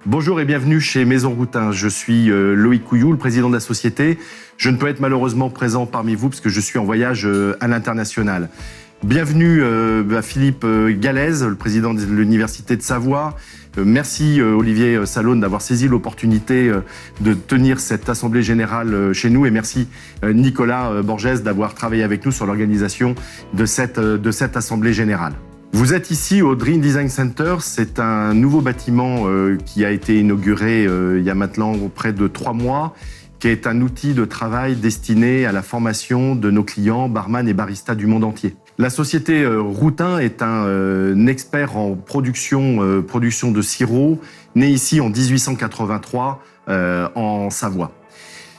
Bonjour et bienvenue chez Maison Routin. Je suis Loïc Couillou, le président de la société. Je ne peux être malheureusement présent parmi vous parce que je suis en voyage à l'international. Bienvenue à Philippe Gallez, le président de l'Université de Savoie. Merci Olivier Salone d'avoir saisi l'opportunité de tenir cette assemblée générale chez nous et merci Nicolas Borges d'avoir travaillé avec nous sur l'organisation de cette assemblée générale. Vous êtes ici au Dream Design Center, c'est un nouveau bâtiment qui a été inauguré il y a maintenant près de 3 mois, qui est un outil de travail destiné à la formation de nos clients, barman et baristas du monde entier. La société Routin est un expert en production de sirop, né ici en 1883 en Savoie.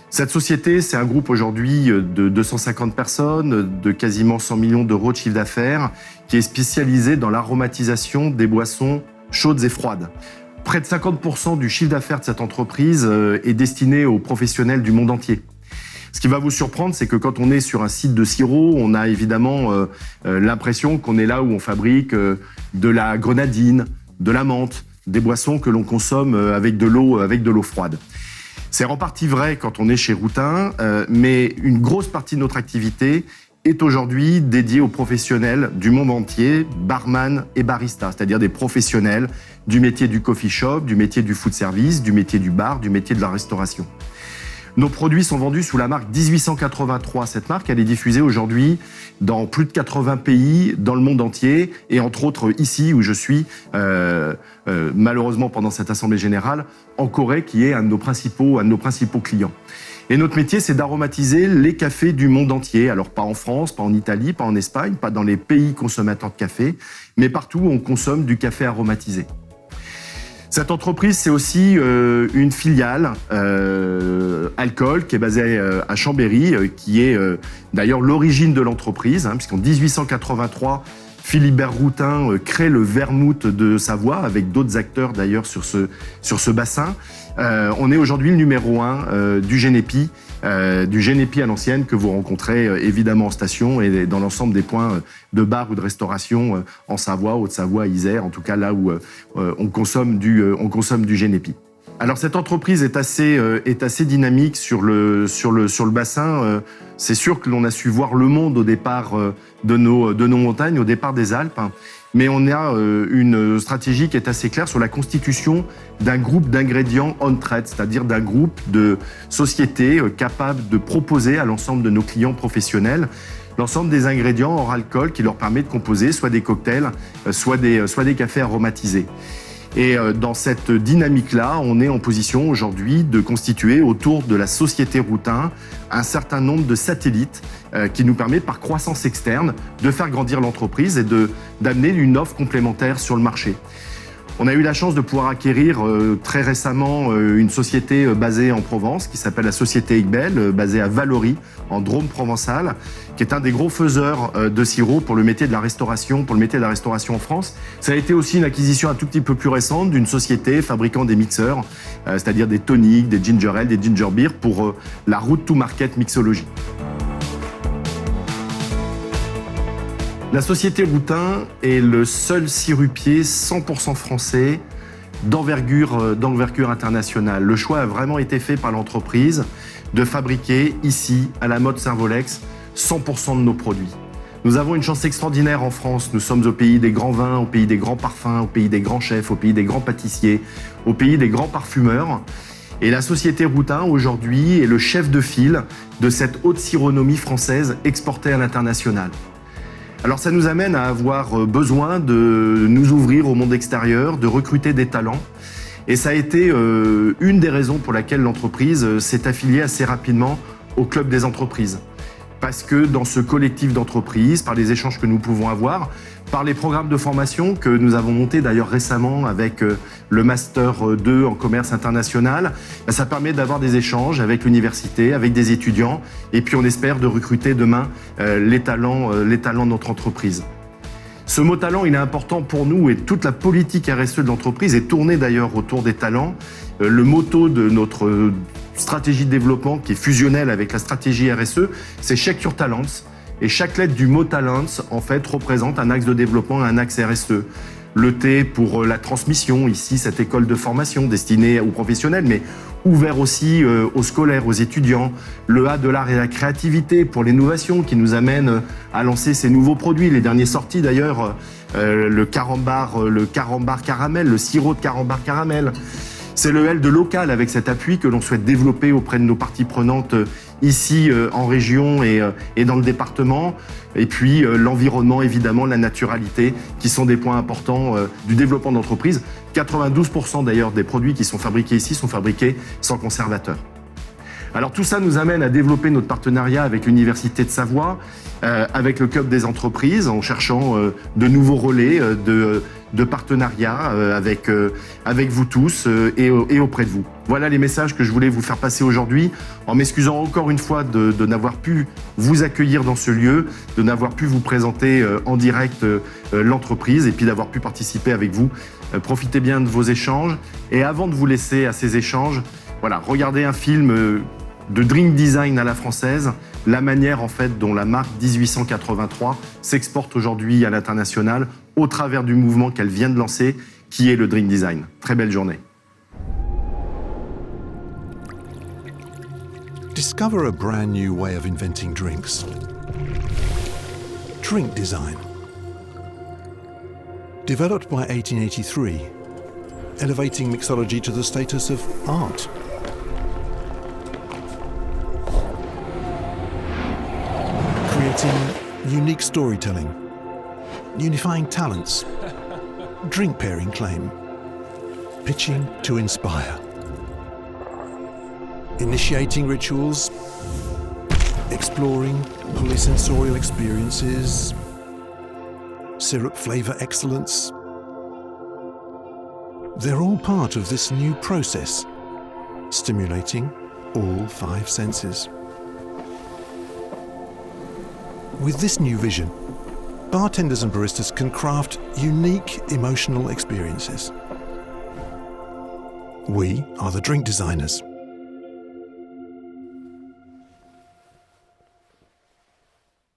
Cette société, c'est un groupe aujourd'hui de 250 personnes, de quasiment 100 millions d'euros de chiffre d'affaires, qui est spécialisé dans l'aromatisation des boissons chaudes et froides. Près de 50% du chiffre d'affaires de cette entreprise est destiné aux professionnels du monde entier. Ce qui va vous surprendre, c'est que quand on est sur un site de sirop, on a évidemment l'impression qu'on est là où on fabrique de la grenadine, de la menthe, des boissons que l'on consomme avec de l'eau froide. C'est en partie vrai quand on est chez Routin, mais une grosse partie de notre activité est aujourd'hui dédiée aux professionnels du monde entier, barman et barista, c'est-à-dire des professionnels du métier du coffee shop, du métier du food service, du métier du bar, du métier de la restauration. Nos produits sont vendus sous la marque 1883. Cette marque, elle est diffusée aujourd'hui dans plus de 80 pays dans le monde entier et entre autres ici où je suis, malheureusement pendant cette assemblée générale, en Corée qui est un de nos principaux clients. Et notre métier, c'est d'aromatiser les cafés du monde entier. Alors pas en France, pas en Italie, pas en Espagne, pas dans les pays consommateurs de café, mais partout où on consomme du café aromatisé. Cette entreprise, c'est aussi une filiale alcool qui est basée à Chambéry, qui est d'ailleurs l'origine de l'entreprise, puisqu'en 1883, Philibert Routin crée le vermouth de Savoie, avec d'autres acteurs d'ailleurs sur ce bassin. On est aujourd'hui le numéro 1 du Génépi à l'ancienne que vous rencontrez évidemment en station et dans l'ensemble des points de bar ou de restauration en Savoie, Haute-Savoie, Isère, en tout cas là où on consomme du Génépi. Alors cette entreprise est assez dynamique sur le bassin. C'est sûr que l'on a su voir le monde au départ de nos montagnes, au départ des Alpes. Mais on a une stratégie qui est assez claire sur la constitution d'un groupe d'ingrédients on-trade, c'est-à-dire d'un groupe de sociétés capables de proposer à l'ensemble de nos clients professionnels l'ensemble des ingrédients hors alcool qui leur permet de composer soit des cocktails, soit des cafés aromatisés. Et dans cette dynamique-là, on est en position aujourd'hui de constituer autour de la société Routin un certain nombre de satellites qui nous permet par croissance externe de faire grandir l'entreprise et d'amener une offre complémentaire sur le marché. On a eu la chance de pouvoir acquérir très récemment une société basée en Provence qui s'appelle la société Iqbel, basée à Vallauris, en Drôme provençal, qui est un des gros faiseurs de sirop pour le métier de la restauration, en France. Ça a été aussi une acquisition un tout petit peu plus récente d'une société fabriquant des mixeurs, c'est-à-dire des toniques, des ginger ale, des ginger beer pour la route to market mixologie. La société Routin est le seul sirupier 100% français d'envergure internationale. Le choix a vraiment été fait par l'entreprise de fabriquer ici, à la Motte Servolex, 100% de nos produits. Nous avons une chance extraordinaire en France. Nous sommes au pays des grands vins, au pays des grands parfums, au pays des grands chefs, au pays des grands pâtissiers, au pays des grands parfumeurs. Et la société Routin, aujourd'hui, est le chef de file de cette haute sironomie française exportée à l'international. Alors ça nous amène à avoir besoin de nous ouvrir au monde extérieur, de recruter des talents. Et ça a été une des raisons pour laquelle l'entreprise s'est affiliée assez rapidement au Club des entreprises. Parce que dans ce collectif d'entreprises, par les échanges que nous pouvons avoir, par les programmes de formation que nous avons montés d'ailleurs récemment avec le Master 2 en commerce international, ça permet d'avoir des échanges avec l'université, avec des étudiants, et puis on espère de recruter demain les talents de notre entreprise. Ce mot talent, il est important pour nous et toute la politique RSE de l'entreprise est tournée d'ailleurs autour des talents. Le motto de notre stratégie de développement qui est fusionnelle avec la stratégie RSE, c'est Check Your Talents. Et chaque lettre du mot talents, en fait, représente un axe de développement et un axe RSE. Le T pour la transmission, ici cette école de formation destinée aux professionnels, mais ouvert aussi aux scolaires, aux étudiants. Le A de l'art et la créativité pour l'innovation qui nous amène à lancer ces nouveaux produits. Les derniers sortis d'ailleurs, le carambar caramel, le sirop de carambar caramel. C'est le L de local avec cet appui que l'on souhaite développer auprès de nos parties prenantes ici en région et dans le département. Et puis l'environnement, évidemment, la naturalité, qui sont des points importants du développement d'entreprise. 92% d'ailleurs des produits qui sont fabriqués ici sont fabriqués sans conservateur. Alors tout ça nous amène à développer notre partenariat avec l'Université de Savoie, avec le Club des entreprises, en cherchant de nouveaux relais de partenariat avec vous tous et auprès de vous. Voilà les messages que je voulais vous faire passer aujourd'hui, en m'excusant encore une fois de n'avoir pu vous accueillir dans ce lieu, de n'avoir pu vous présenter en direct l'entreprise et puis d'avoir pu participer avec vous. Profitez bien de vos échanges et avant de vous laisser à ces échanges, voilà, regardez un film de drink design à la française, la manière en fait dont la marque 1883 s'exporte aujourd'hui à l'international au travers du mouvement qu'elle vient de lancer, qui est le drink design. Très belle journée. Discover a brand new way of inventing drinks. Drink design. Developed by 1883, elevating mixology to the status of art. Creating unique storytelling, unifying talents, drink pairing claim, pitching to inspire, initiating rituals, exploring polysensorial experiences, syrup flavor excellence. They're all part of this new process, stimulating all 5 senses. With this new vision, bartenders and baristas can craft unique emotional experiences. We are the drink designers.